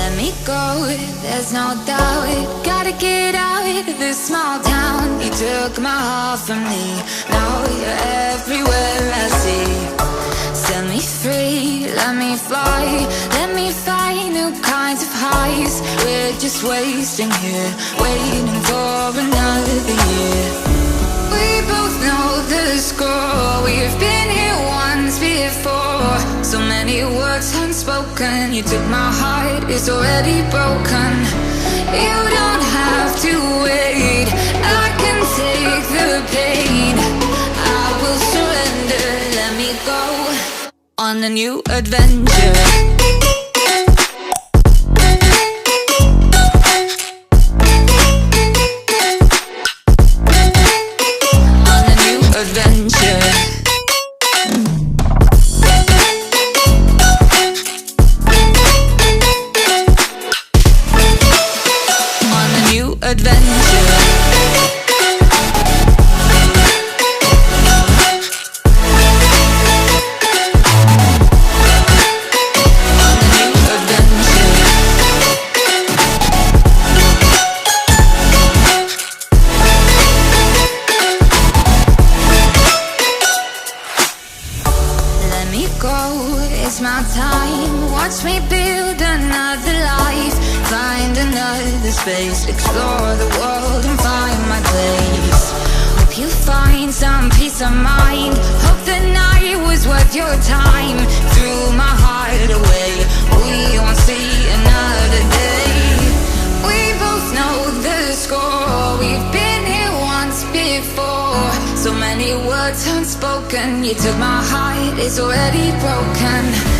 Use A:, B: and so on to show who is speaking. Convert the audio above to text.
A: Let me go, there's no doubt. Gotta get out of this small town. You took my heart from me, now you're everywhere I see. Set me free, let me fly. Let me find new kinds of highs. We're just wasting here, waiting for another year. We both know the score. We've been here once before. So many words unspoken. You took my heart, it's already broken. You don't have to wait, I can take the pain. I will surrender, let me go on a new adventure. It's my time, watch me build another life. Find another space, explore the world and find my place. Hope you find some peace of mind. Hope the night was worth your time. Threw my heart away, we won't see another day. We both know the score, we've been here once before. So many words unspoken. You took my heart, it's already broken.